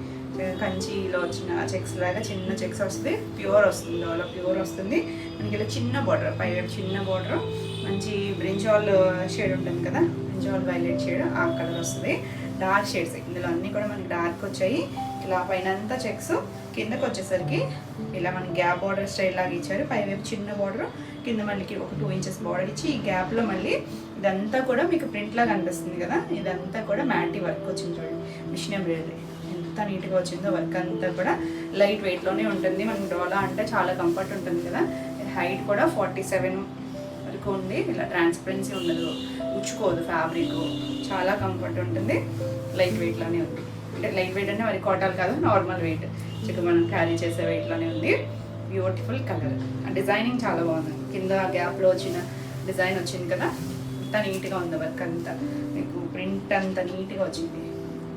కంచిలో వచ్చిన చెక్స్ లాగా చిన్న చెక్స్ వస్తుంది, ప్యూర్ వస్తుంది. డోలా ప్యూర్ వస్తుంది. మనకి ఇలా చిన్న బార్డర్, పై చిన్న బార్డర్, మంచి బ్రింజాల్ షేడ్ ఉంటుంది కదా, బ్రింజాల్ వైలెట్ షేడ్, ఆ కలర్ వస్తుంది. డార్క్ షేడ్స్ ఇందులో అన్నీ కూడా మనకి డార్క్ వచ్చాయి. ఇలా పైన అంతా చెక్స్, కిందకి వచ్చేసరికి ఇలా మనకి గ్యాప్ బార్డర్ స్టైల్ లాగా ఇచ్చారు. పైవైపు చిన్న బార్డర్, కింద మళ్ళీ ఒక 2 ఇంచెస్ బార్డర్ ఇచ్చి, ఈ గ్యాప్లో మళ్ళీ ఇదంతా కూడా మీకు ప్రింట్ లాగా అనిపిస్తుంది కదా, ఇదంతా కూడా మ్యాటీ వర్క్ వచ్చింది చూడండి, మిషన్ ఎంబ్రాయిడరీ ఎంత నీట్గా వచ్చిందో. వర్క్ అంతా కూడా లైట్ వెయిట్లోనే ఉంటుంది. మనకి డోలా అంటే చాలా కంఫర్ట్ ఉంటుంది కదా. హైట్ కూడా 47 వరకు ఉండి, ఇలా ట్రాన్స్పరెన్సీ ఉండదు, ఉచ్చుకోదు ఫ్యాబ్రిక్, చాలా కంఫర్ట్ ఉంటుంది. లైట్ వెయిట్లోనే ఉంది, అంటే లైట్ వెయిట్ అంటే మరి కాటన్ కాదు, నార్మల్ వెయిట్, చిక్క మనం క్యారీ చేసే వెయిట్లోనే ఉంది. బ్యూటిఫుల్ కలర్, డిజైనింగ్ చాలా బాగుంది. కింద గ్యాప్లో వచ్చిన డిజైన్ వచ్చింది కదా, అంతా నీట్గా ఉంది. వర్క్ అంతా మీకు ప్రింట్ అంతా నీట్గా వచ్చింది.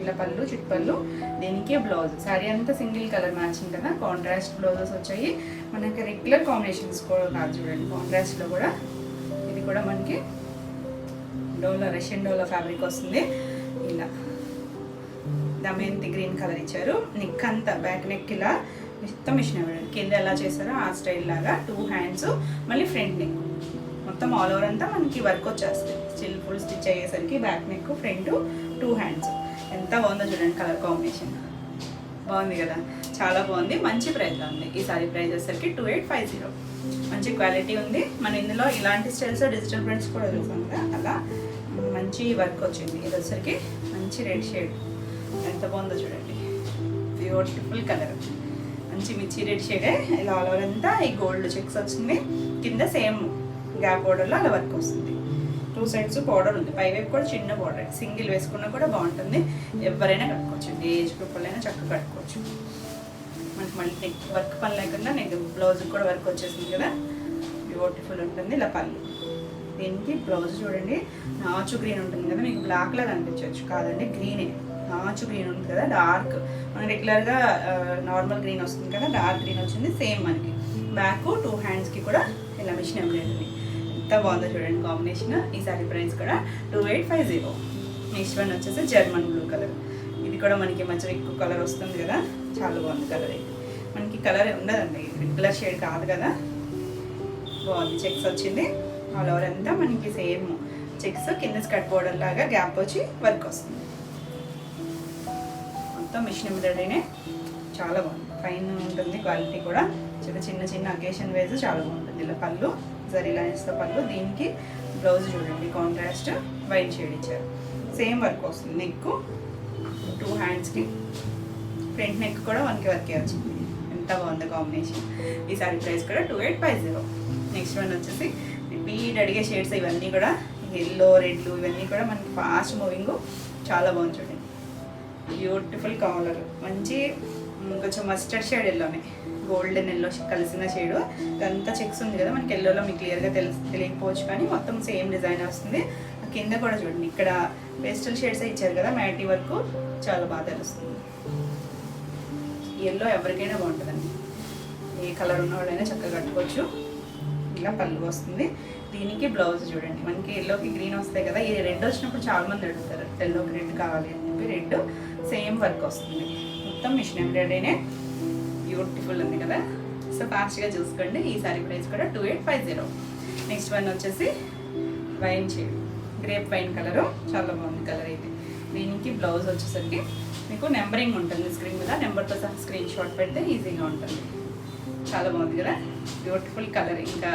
ఇలా పళ్ళు, చిట్పళ్ళు, దీనికి బ్లౌజ్. శారీ అంతా సింగిల్ కలర్ మ్యాచింగ్ కదా, కాంట్రాస్ట్ బ్లౌజెస్ వచ్చాయి. మనకి రెగ్యులర్ కాంబినేషన్స్ కూడా కాదు చూడండి, కాంట్రాస్ట్లో కూడా. ఇది కూడా మనకి డోలా, రష్యన్ డోలా ఫ్యాబ్రిక్ వస్తుంది. ఇలా దమయంతి గ్రీన్ కలర్ ఇచ్చారు. నెక్ అంతా బ్యాక్ నెక్ ఇలా మొత్తం మిషన్ ఎంబ్రాయిడరీ, కింద ఎలా చేస్తారో ఆ స్టైల్ లాగా 2 హ్యాండ్స్, మళ్ళీ ఫ్రంట్ నెక్ మొత్తం ఆల్ ఓవర్ అంతా మనకి వర్క్ వచ్చేస్తుంది. స్టిల్ ఫుల్ స్టిచ్ అయ్యేసరికి బ్యాక్ నెక్, ఫ్రంట్, 2 హ్యాండ్స్. ఎంత బాగుందో చూడండి కలర్ కాంబినేషన్. బాగుంది కదా, చాలా బాగుంది, మంచి ప్రైస్లో ఉంది. ఈ సారీ ప్రైస్ వచ్చేసరికి 2850. మంచి క్వాలిటీ ఉంది. మనం ఇందులో ఇలాంటి స్టైల్స్ డిజిటల్ ప్రింట్స్ కూడా చూసాం కదా, అలా మంచి వర్క్ వచ్చింది. ఇది వచ్చేసరికి మంచి రెడ్ షేడ్, ఎంత బాగుందో చూడండి, బ్యూటిఫుల్ కలర్, మంచి మిర్చి రెడ్ షేడే. ఇలా ఆల్ ఓవర్ అంతా ఈ గోల్డ్ చెక్స్ వచ్చింది. కింద సేమ్ గ్యాప్ బోర్డర్లో అలా వర్క్ వస్తుంది. 2 సైడ్స్ బోర్డర్ ఉంది, పైవైపు కూడా చిన్న బోర్డర్. సింగిల్ వేసుకున్నా కూడా బాగుంటుంది, ఎవరైనా కట్టుకోవచ్చు, ఏజ్ గ్రూప్ వాళ్ళైనా చక్కగా కట్టుకోవచ్చు. మనకి మళ్ళీ నెక్ వర్క్ పని లేకుండా నెక్ బ్లౌజ్ కూడా వర్క్ వచ్చేసింది కదా, బ్యూటిఫుల్ ఉంటుంది. ఇలా పళ్ళు, దీనికి బ్లౌజ్ చూడండి, నాచు గ్రీన్ ఉంటుంది కదా, మీకు బ్లాక్ లాగా అనిపించవచ్చు, కాదండి గ్రీనే, నాచు గ్రీన్ ఉంది కదా, డార్క్. మనకి రెగ్యులర్గా నార్మల్ గ్రీన్ వస్తుంది కదా, డార్క్ గ్రీన్ వచ్చింది. సేమ్ మనకి బ్యాక్ 2 హ్యాండ్స్కి కూడా ఇలా మిషన్ ఎంబ్రాయిడరీ, ఎంత బాగుందో చూడండి కాంబినేషన్. ఈ సారీ ప్రైస్ కూడా 2850. నెక్స్ట్ వన్ వచ్చేసి జర్మన్ బ్లూ కలర్. ఇది కూడా మనకి మంచిగా ఎక్కువ కలర్ వస్తుంది కదా, చాలా బాగుంది కలర్. అయితే మనకి కలర్ ఉండదండి, రెగ్యులర్ షేడ్ కాదు కదా, బాగుంది. చెక్స్ వచ్చింది ఆల్ ఓవర్ అంతా మనకి సేమ్ చెక్స్, కింద స్కర్ట్ బోర్డర్ లాగా గ్యాప్ వచ్చి వర్క్ వస్తుంది. మొత్తం మిషన్ ఎంబ్రాయిడరీనే, చాలా బాగుంది, ఫైన్ ఉంటుంది క్వాలిటీ కూడా. చిన్న చిన్న అకేషన్ వైజ్ చాలా బాగుంటుంది. ఇలా పళ్ళు జరీ లైన్స్తో పళ్ళు, దీనికి బ్లౌజ్ చూడండి కాంట్రాస్ట్ వైట్ షేడ్ ఇచ్చారు. సేమ్ వర్క్ వస్తుంది. నెక్ 2 హ్యాండ్స్కి, ఫ్రంట్ నెక్ కూడా 1కి వర్కే వచ్చింది. ఎంత బాగుంది కాంబినేషన్. ఈ సారీ ప్రైస్ కూడా 2850. నెక్స్ట్ వన్ వచ్చేసి రిపీట్ అడిగే షేడ్స్, ఇవన్నీ కూడా ఎల్లో రెడ్లు, ఇవన్నీ కూడా మనకి ఫాస్ట్ మూవింగ్, చాలా బాగుంది చూడండి, బ్యూటిఫుల్ కలర్. మంచి కొంచెం మస్టర్డ్ షేడ్ ఎల్లోనే, గోల్డెన్ ఎల్లో కలిసిన షేడు. ఇదంతా చెక్స్ ఉంది కదా, మనకి ఎల్లోలో మీకు క్లియర్గా తెలియకపోవచ్చు, కానీ మొత్తం సేమ్ డిజైన్ వస్తుంది. కింద కూడా చూడండి, ఇక్కడ పేస్టల్ షేడ్స్ ఇచ్చారు కదా, మ్యాటీ వర్క్, చాలా బాగా తెలుస్తుంది. ఎల్లో ఎవరికైనా బాగుంటుందండి, ఏ కలర్ ఉన్న వాళ్ళైనా చక్కగా కట్టుకోవచ్చు. ఇలా పళ్ళు వస్తుంది. దీనికి బ్లౌజ్ చూడండి, మనకి ఎల్లోకి గ్రీన్ వస్తాయి కదా, ఈ రెడ్ వచ్చినప్పుడు చాలా మంది అడుగుతారు ఎల్లోకి రెడ్ కావాలి అని చెప్పి. రెడ్ సేమ్ వర్క్ వస్తుంది, మొత్తం మిషన్ ఎంబ్రాయిడరీనే, బ్యూటిఫుల్ ఉంది కదా. సో ఫాస్ట్గా చూసుకోండి. ఈ సారీ ప్రైస్ కూడా 2850. నెక్స్ట్ వన్ వచ్చేసి wine shade, grape wine colour, చాలా బాగుంది కలర్. అయితే దీనికి బ్లౌజ్ వచ్చేసరికి మీకు నెంబరింగ్ ఉంటుంది స్క్రీన్ మీద, నెంబర్తో సహా స్క్రీన్ షాట్ పెడితే ఈజీగా ఉంటుంది. చాలా బాగుంది కదా, బ్యూటిఫుల్ కలర్, ఇంకా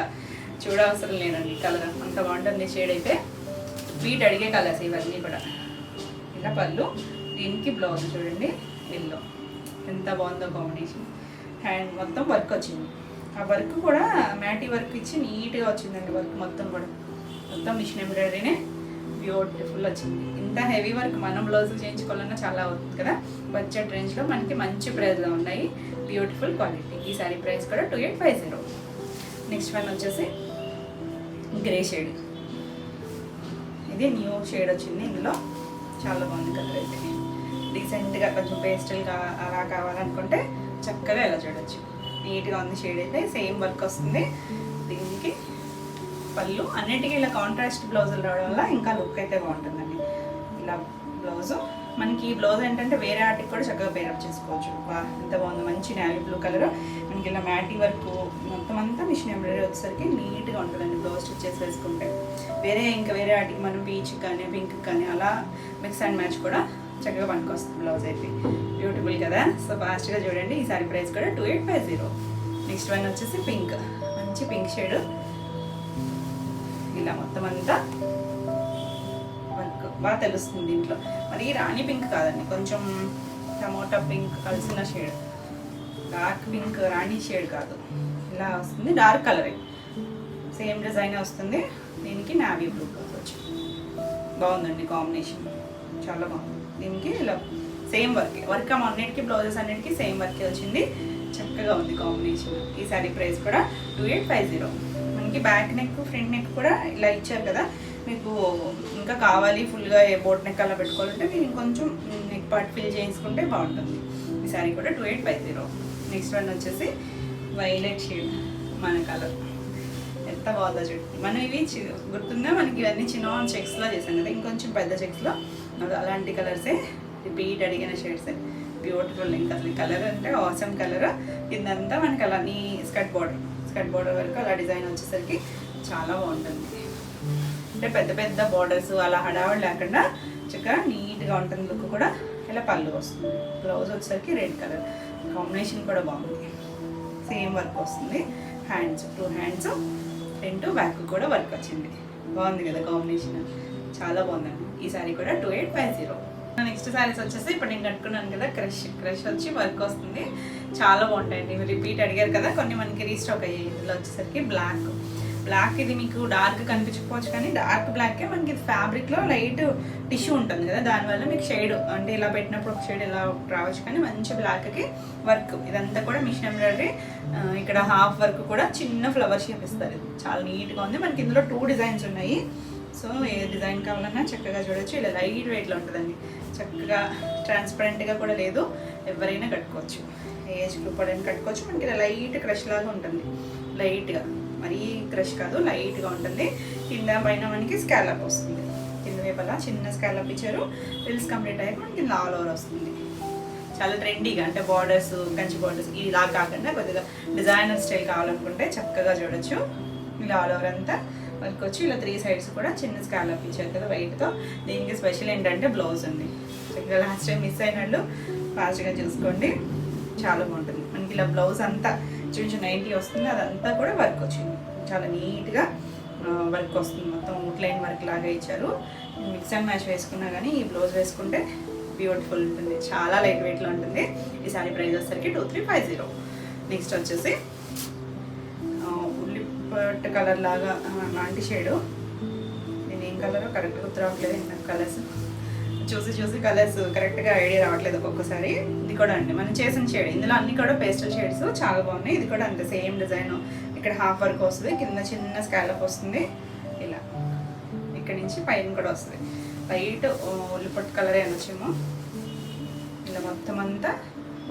చూడవసరం లేదండి కలర్, అంత బాగుంటుంది షేడ్. అయితే వీటి అడిగే కలర్స్ ఇవన్నీ కూడా. ఇలా పళ్ళు, దీనికి బ్లౌజ్ చూడండి ఎల్లో, ఎంత బాగుందో కాంబినేషన్. హ్యాండ్ మొత్తం వర్క్ వచ్చింది, ఆ వర్క్ కూడా మ్యాటీ వర్క్ ఇచ్చి నీట్గా వచ్చిందండి. వర్క్ మొత్తం కూడా మొత్తం మిషన్ ఎంబ్రాయిడరీనే, బ్యూటిఫుల్ వచ్చింది. ఇంత హెవీ వర్క్ మనం బ్లౌజులు చేయించుకోవాలన్నా చాలా అవుతుంది కదా. బడ్జెట్ రేంజ్లో మనకి మంచి ప్రైస్లో ఉన్నాయి, బ్యూటిఫుల్ క్వాలిటీ. ఈ సారీ ప్రైస్ కూడా 2850. నెక్స్ట్ వన్ వచ్చేసి గ్రే షేడ్, ఇది న్యూ షేడ్ వచ్చింది ఇందులో, చాలా బాగుంది కలర్. అయితే డీసెంట్గా కొంచెం పేస్టల్గా అలా కావాలనుకుంటే చక్కగా ఇలా చూడొచ్చు, నీట్గా ఉంది షేడ్. అయితే సేమ్ వర్క్ వస్తుంది. దీనికి పళ్ళు, అన్నిటికీ ఇలా కాంట్రాస్ట్ బ్లౌజులు రావడం వల్ల ఇంకా లుక్ అయితే బాగుంటుందండి. ఇలా బ్లౌజు, మనకి ఈ బ్లౌజ్ ఏంటంటే వేరే ఆర్టికి కూడా చక్కగా పేరప్ చేసుకోవచ్చు. ఎంత బాగుంది, మంచి నేవీ బ్లూ కలర్, మనకి ఇలా మ్యాటీ వర్క్ మొత్తం అంతా మిషన్ ఎంబ్రాయిడరీ వచ్చేసరికి నీట్గా ఉంటుందండి బ్లౌజ్ స్టిచ్ చేసి వేసుకుంటే. ఇంకా వేరే ఆర్టికి మనం పీచ్ కానీ పింక్ కానీ అలా మిక్స్ అండ్ మ్యాచ్ కూడా చక్కగా పనికొస్తుంది బ్లౌజ్. అయితే బ్యూటిఫుల్ కదా. సో ఫాస్ట్గా చూడండి. ఈ సారీ ప్రైస్ కూడా 2850. నెక్స్ట్ వన్ వచ్చేసి పింక్, మంచి పింక్ షేడ్, ఇలా మొత్తం అంతా వర్క్ బాగా తెలుస్తుంది దీంట్లో. మరి రాణి పింక్ కాదండి, కొంచెం టమోటా పింక్ కలిసిన షేడ్, డార్క్ పింక్ రాణి షేడ్ కాదు, ఇలా వస్తుంది. డార్క్ కలరే, సేమ్ డిజైన్ వస్తుంది. దీనికి నావీ బ్లూ కలర్ వచ్చి బాగుందండి కాంబినేషన్, చాలా బాగుంది. దీనికి ఇలా సేమ్ వర్క్ అన్నిటికీ బ్లౌజెస్ అన్నిటికీ సేమ్ వర్కే వచ్చింది, చక్కగా ఉంది కాంబినేషన్. ఈ సారీ ప్రైస్ కూడా 2850. మనకి బ్యాక్ నెక్ ఫ్రంట్ నెక్ కూడా ఇలా ఇచ్చారు కదా, మీకు ఇంకా కావాలి ఫుల్గా బోట్ నెక్ అలా పెట్టుకోవాలంటే మీరు ఇంకొంచెం నెక్ పార్ట్ ఫిల్ చేసుకుంటే బాగుంటుంది. ఈ సారీ కూడా 2850. నెక్స్ట్ వన్ వచ్చేసి వైలెట్ షేడ్, మన కలర్ ఎంత బాగుందో చూడండి. మనం ఇవి గుర్తుందా, మనకి ఇవన్నీ చిన్న చెక్స్లో చేసాం కదా, ఇంకొంచెం పెద్ద చెక్స్లో అలాంటి కలర్సే రిపీట్ అడిగిన షేడ్సే, బ్యూటిఫుల్. ఇంకా అసలు కలర్ అంటే ఆసమ్ కలర్. కిందంతా మనకి అలా నీ స్కర్ట్ బోర్డర్ వరకు అలా డిజైన్ వచ్చేసరికి చాలా బాగుంటుంది. అంటే పెద్ద పెద్ద బోర్డర్స్ అలా హడావుడి లేకుండా చక్కగా నీట్గా ఉంటుంది లుక్ కూడా. ఇలా పళ్ళు వస్తుంది. బ్లౌజ్ వచ్చేసరికి రెడ్ కలర్ కాంబినేషన్ కూడా బాగుంది. సేమ్ వర్క్ వస్తుంది. హ్యాండ్స్ 2 హ్యాండ్స్ ఫ్రంట్ బ్యాక్ కూడా వర్క్ వచ్చింది. బాగుంది కదా కాంబినేషన్, చాలా బాగుందండి. ఈ సారీ కూడా 2850. నెక్స్ట్ శారీస్ వచ్చేసి ఇప్పుడు నేను కట్టుకున్నాను కదా క్రష్ వచ్చి వర్క్ వస్తుంది. చాలా బాగుంటాయండి. మీరు రిపీట్ అడిగారు కదా, కొన్ని మనకి రీస్టాక్ అయ్యాయి. ఇందులో వచ్చేసరికి బ్లాక్ ఇది మీకు డార్క్ కనిపించకపోవచ్చు, కానీ డార్క్ బ్లాకే మనకి ఫ్యాబ్రిక్లో లైట్ టిష్యూ ఉంటుంది కదా, దానివల్ల మీకు షేడ్ అంటే ఇలా పెట్టినప్పుడు ఒక షేడ్ ఇలా రావచ్చు. కానీ మంచి బ్లాక్కి వర్క్ ఇదంతా కూడా మిషన్ ఎంబ్రాయిడరీ. ఇక్కడ హాఫ్ వర్క్ కూడా చిన్న ఫ్లవర్ షేప్ ఇస్తారు. చాలా నీట్గా ఉంది. మనకి ఇందులో 2 డిజైన్స్ ఉన్నాయి. సో ఏ డిజైన్ కావాలన్నా చక్కగా చూడొచ్చు. ఇలా లైట్ వెయిట్లో ఉంటుందండి. చక్కగా ట్రాన్స్పరెంట్గా కూడా లేదు, ఎవరైనా కట్టుకోవచ్చు. ఏజ్ గ్రూప్ వాళ్ళని కట్టుకోవచ్చు. మనకి ఇలా లైట్ క్రష్ లాగా ఉంటుంది. లైట్గా, మరీ క్రష్ కాదు, లైట్గా ఉంటుంది. కింద పైన మనకి స్కాలప్ వస్తుంది. కింద వైపులా చిన్న స్కాలప్ ఇచ్చారు. రిల్స్ కంప్లీట్ అయ్యాక మనకి కింద ఆల్ ఓవర్ వస్తుంది. చాలా ట్రెండీగా, అంటే బార్డర్స్ కంచి బార్డర్స్ ఇలా కాకుండా కొద్దిగా డిజైనర్ స్టైల్ కావాలనుకుంటే చక్కగా చూడొచ్చు. ఇలా ఆల్ ఓవర్ అంతా వర్క్ వచ్చి ఇలా 3 సైడ్స్ కూడా చిన్న స్కాలప్ ఇచ్చారు కదా వైట్తో. దీనికి స్పెషల్ ఏంటంటే బ్లౌజ్ ఉంది. చక్కగా లాస్ట్ టైం మిస్ అయినట్లు ఫాస్ట్గా చూసుకోండి. చాలా బాగుంటుంది. మనకి ఇలా బ్లౌజ్ అంతా కొంచెం 90 వస్తుంది. అదంతా కూడా వర్క్ వచ్చింది. చాలా నీట్గా వర్క్ వస్తుంది. మొత్తం అవుట్లైన్ వర్క్ లాగా ఇచ్చారు. మిక్స్ అండ్ మ్యాచ్ వేసుకున్నా కానీ ఈ బ్లౌజ్ వేసుకుంటే బ్యూటిఫుల్ ఉంటుంది. చాలా లైట్ వెయిట్లో ఉంటుంది. ఈ సారీ ప్రైస్ వచ్చేసరికి 2350. నెక్స్ట్ వచ్చేసి ఉల్లిపట్టు కలర్ లాగా లాంటి షేడు. నేను ఏం కలరో కరెక్ట్గా గుర్తు రావట్లేదు. నాకు కలర్స్ చూసి కలర్స్ కరెక్ట్గా ఐడియా రావట్లేదు ఒక్కొక్కసారి. ఇది కూడా అండి మనం చేసిన షేడ్. ఇందులో అన్ని కూడా పేస్టల్ షేడ్స్ చాలా బాగున్నాయి. ఇది కూడా అంతే సేమ్ డిజైన్. ఇక్కడ హాఫ్ వర్క్ వస్తుంది, కింద చిన్న స్కాలప్ వస్తుంది. ఇలా ఇక్కడ నుంచి పైన కూడా వస్తుంది. లైట్ ఉల్లిపట్టు కలర్ అనొచ్చేమో. ఇలా మొత్తం అంతా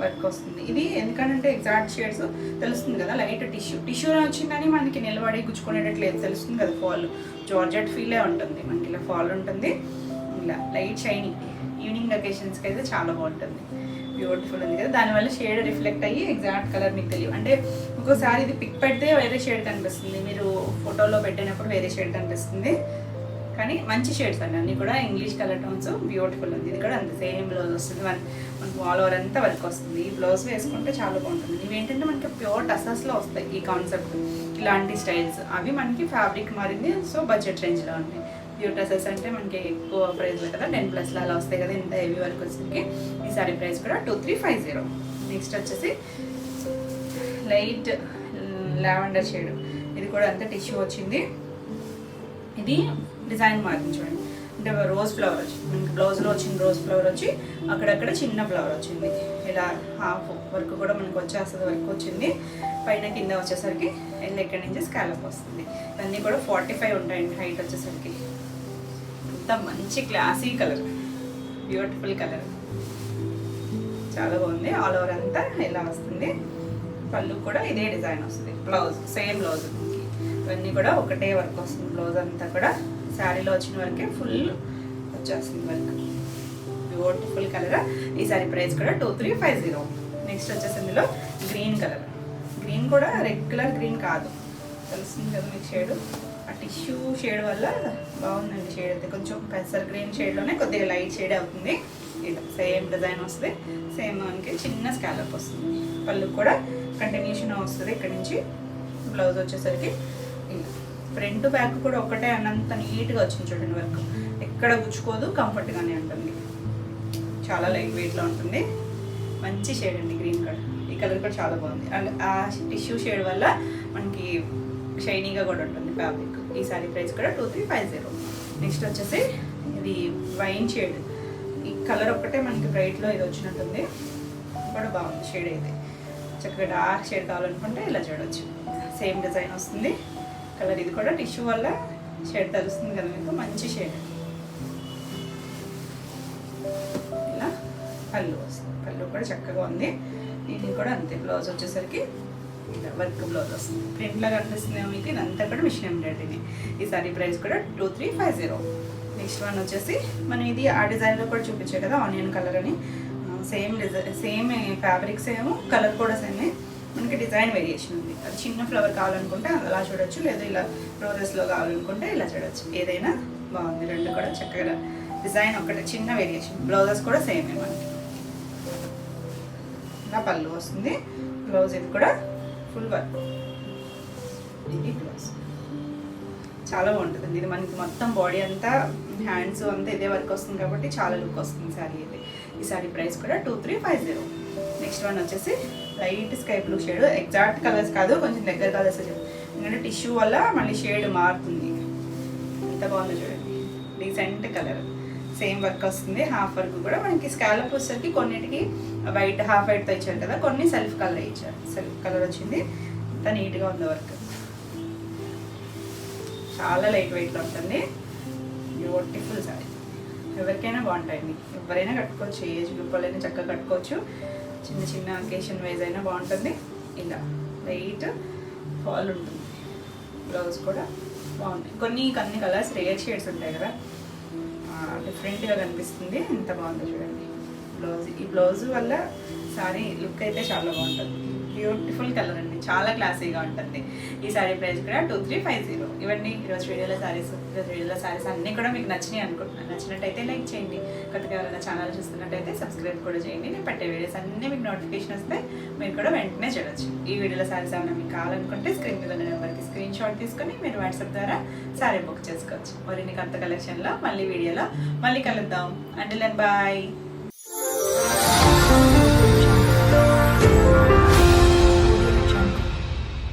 వర్క్ వస్తుంది. ఇది ఎందుకంటే ఎగ్జాక్ట్ షేడ్స్ తెలుస్తుంది కదా. లైట్ టిష్యూ వచ్చిందని మనకి నిలబడి గుచ్చుకునేటట్లేదు, తెలుస్తుంది కదా. ఫాల్ జార్జెట్ ఫీలే ఉంటుంది. మనకి ఇలా ఫాల్ ఉంటుంది. ఇలా లైట్ షైనింగ్ ఈవినింగ్ అకేషన్స్కి అయితే చాలా బాగుంటుంది. బ్యూటిఫుల్ ఉంది కదా. దానివల్ల షేడ్ రిఫ్లెక్ట్ అయ్యి ఎగ్జాక్ట్ కలర్ మీకు తెలియదు. అంటే ఒక్కోసారి ఇది పిక్ పెడితే వేరే షేడ్ కనిపిస్తుంది, మీరు ఫోటోలో పెట్టినప్పుడు వేరే షేడ్ కనిపిస్తుంది. కానీ మంచి షేడ్స్ అండి అన్నీ కూడా. ఇంగ్లీష్ కలర్ టోన్స్ బ్యూటిఫుల్ ఉంది. ఇది కూడా అంత సేమ్ బ్లౌజ్ వస్తుంది. మనకు ఆల్ ఓవర్ అంతా వర్క్ వస్తుంది. ఈ బ్లౌజ్ వేసుకుంటే చాలా బాగుంటుంది. ఇవేంటంటే మనకి ప్యూర్ టసస్లో వస్తాయి ఈ కాన్సెప్ట్. ఇలాంటి స్టైల్స్ అవి మనకి ఫ్యాబ్రిక్ మారింది. సో బడ్జెట్ రేంజ్లో ఉన్నాయి. ప్యూర్ టసెస్ అంటే మనకి ఎక్కువ ప్రైస్లో కదా, 10+ అలా వస్తాయి కదా. ఇంత హెవీ వర్క్ వచ్చేసరికి ఈ సారీ ప్రైస్ కూడా 2350. నెక్స్ట్ వచ్చేసి లైట్ లావెండర్ షేడ్. ఇది కూడా అంతా టిష్యూ వచ్చింది. ఇది డిజైన్ మారింది చూడండి. అంటే రోజ్ ఫ్లవర్ వచ్చింది మనకి. బ్లౌజ్లో వచ్చింది రోజ్ ఫ్లవర్ వచ్చి అక్కడక్కడ చిన్న ఫ్లవర్ వచ్చింది. ఇలా హాఫ్ వర్క్ కూడా మనకు వచ్చేస్తుంది. వర్క్ వచ్చింది. పైన కింద వచ్చేసరికి ఎక్కడి నుంచి స్కాలప్ వస్తుంది. ఇవన్నీ కూడా 45 ఉంటాయండి హైట్ వచ్చేసరికి. అంత మంచి క్లాసీ కలర్, బ్యూటిఫుల్ కలర్, చాలా బాగుంది. ఆల్ ఓవర్ అంతా ఇలా వస్తుంది. పళ్ళు కూడా ఇదే డిజైన్ వస్తుంది. Blouse same blouse. ఇవన్నీ కూడా ఒకటే వర్క్ వస్తుంది. బ్లౌజ్ అంతా కూడా శారీలో వచ్చిన వరకే ఫుల్ వచ్చేస్తుంది వర్క్. Beautiful colour. ఈ సారీ ప్రైస్ కూడా 2350. నెక్స్ట్ వచ్చేసి ఇందులో గ్రీన్ కలర్. గ్రీన్ కూడా రెగ్యులర్ గ్రీన్ కాదు, తెలుస్తుంది కదా మీకు షేడ్. ఆ టిష్యూ షేడ్ వల్ల బాగుందండి షేడ్ అయితే. కొంచెం పెసర్ గ్రీన్ షేడ్లోనే కొద్దిగా లైట్ షేడ్ అవుతుంది. ఇలా సేమ్ డిజైన్ వస్తుంది. సేమ్ మనకి చిన్న స్కాలప్ వస్తుంది. పళ్ళు కూడా కంటిన్యూషన్ వస్తుంది ఇక్కడ నుంచి. బ్లౌజ్ వచ్చేసరికి ఇలా ఫ్రంట్ బ్యాక్ కూడా ఒకటే అన్నంత నీట్గా వచ్చింది చూడండి వర్క్. ఎక్కడ గుచ్చుకోదు, కంఫర్ట్గానే ఉంటుంది. చాలా లైట్ వెయిట్లో ఉంటుంది. మంచి షేడ్ అండి గ్రీన్ కలర్. ఈ కలర్ కూడా చాలా బాగుంది. అండ్ ఆ టిష్యూ షేడ్ వల్ల మనకి షైనీగా కూడా ఉంటుంది ఫ్యాబ్రిక్. ఈ సారీ ప్రైస్ కూడా 2350. నెక్స్ట్ వచ్చేసి ఇది వైన్ షేడ్. ఈ కలర్ ఒక్కటే మనకి బ్రైట్లో ఇది వచ్చినట్టుంది. కూడా బాగుంది షేడ్ అయితే. చక్కగా డార్క్ షేడ్ కావాలనుకుంటే ఇలా చూడవచ్చు. సేమ్ డిజైన్ వస్తుంది. కలర్ ఇది కూడా టిష్యూ వల్ల షేడ్ తెలుస్తుంది కదా మీకు. మంచి షేడ్. ఇలా పళ్ళు వస్తుంది. పళ్ళు కూడా చక్కగా ఉంది. ఇది కూడా అంతే. బ్లౌజ్ వచ్చేసరికి ఇలా వర్క్ బ్లౌజ్ వస్తుంది. ప్రింట్లో కనిపిస్తుందేమో మీకు. ఇదంతా కూడా మిషన్ ఎంబ్రాయిడరీ. ఈ సారీ ప్రైస్ కూడా 2350. నెక్స్ట్ వన్ వచ్చేసి మనం ఇది ఆ డిజైన్లో కూడా చూపించాం కదా, ఆనియన్ కలర్ అని. Same design, same fabric same, colour కూడా సేమే. మనకి డిజైన్ వేరియేషన్ ఉంది. అది చిన్న ఫ్లవర్ కావాలనుకుంటే అలా చూడొచ్చు, లేదా ఇలా రోజెస్లో కావాలనుకుంటే ఇలా చూడొచ్చు. ఏదైనా బాగుంది. రెండు కూడా చక్కగా డిజైన్ ఒకటే, చిన్న వేరియేషన్. బ్లౌజెస్ కూడా సేమే మనకి. ఇలా పళ్ళు వస్తుంది. బ్లౌజ్ ఇది కూడా ఫుల్ వర్క్. ఇది బ్లౌజ్ చాలా బాగుంటుంది. ఇది మనకి మొత్తం బాడీ అంతా హ్యాండ్స్ అంతా ఇదే వర్క్ వస్తుంది కాబట్టి చాలా లుక్ వస్తుంది శారీ ఇది. ఈ శారీ ప్రైస్ కూడా 2350. నెక్స్ట్ వన్ వచ్చేసి light sky blue shade. Exact colours కాదు, కొంచెం దగ్గర కలర్స్ చెప్పి, ఎందుకంటే టిష్యూ వల్ల మళ్ళీ షేడ్ మారుతుంది. ఎంత బాగుందో చూడండి, డీసెంట్ కలర్. సేమ్ వర్క్ వస్తుంది. హాఫ్ వర్క్ కూడా మనకి స్కాలప్ వచ్చేసరికి కొన్నిటికి వైట్ హాఫ్ వైట్తో ఇచ్చారు కదా, కొన్ని సెల్ఫ్ కలర్ ఇచ్చారు. సెల్ఫ్ కలర్ వచ్చింది. అంత నీట్గా ఉంది వర్క్. చాలా లైట్ వెయిట్లో ఉంటుంది. Beautiful sorry. ఎవరికైనా బాగుంటాయండి, ఎవరైనా కట్టుకోవచ్చు. ఏజ్ గ్రూప్ అయినా చక్కగా కట్టుకోవచ్చు. చిన్న చిన్న అకేషన్ వైజ్ అయినా బాగుంటుంది. ఇలా లైట్ ఫాల్ ఉంటుంది. బ్లౌజ్ కూడా బాగుంది. కొన్ని కలర్స్ రేర్ షేడ్స్ ఉంటాయి కదా, డిఫరెంట్గా కనిపిస్తుంది. ఎంత బాగుందో చూడండి బ్లౌజ్. ఈ బ్లౌజ్ వల్ల సారీ లుక్ అయితే చాలా బాగుంటుంది. బ్యూటిఫుల్ కలర్ అండి, చాలా క్లాసీగా ఉంటుంది. ఈ సారీ ప్రైస్ కూడా 2350. ఇవన్నీ ఈరోజు వీడియోలో సారీస్ అన్నీ కూడా మీకు నచ్చినాయి అనుకుంటున్నాను. నచ్చినట్టయితే లైక్ చేయండి. కొత్తగా ఎవరైనా ఛానల్ చూస్తున్నట్టయితే సబ్స్క్రైబ్ కూడా చేయండి. నేను పెట్టే వీడియోస్ అన్నీ మీకు నోటిఫికేషన్ వస్తే మీరు కూడా వెంటనే చూడొచ్చు. ఈ వీడియోలో సారీస్ ఏమైనా మీకు కావాలనుకుంటే స్క్రీన్ మీద ఉన్న నెంబర్కి స్క్రీన్ షాట్ తీసుకొని మీరు వాట్సాప్ ద్వారా సారీ బుక్ చేసుకోవచ్చు. మరిన్ని కొత్త కలెక్షన్లో మళ్ళీ వీడియోలో మళ్ళీ కలుద్దాం. Until then bye.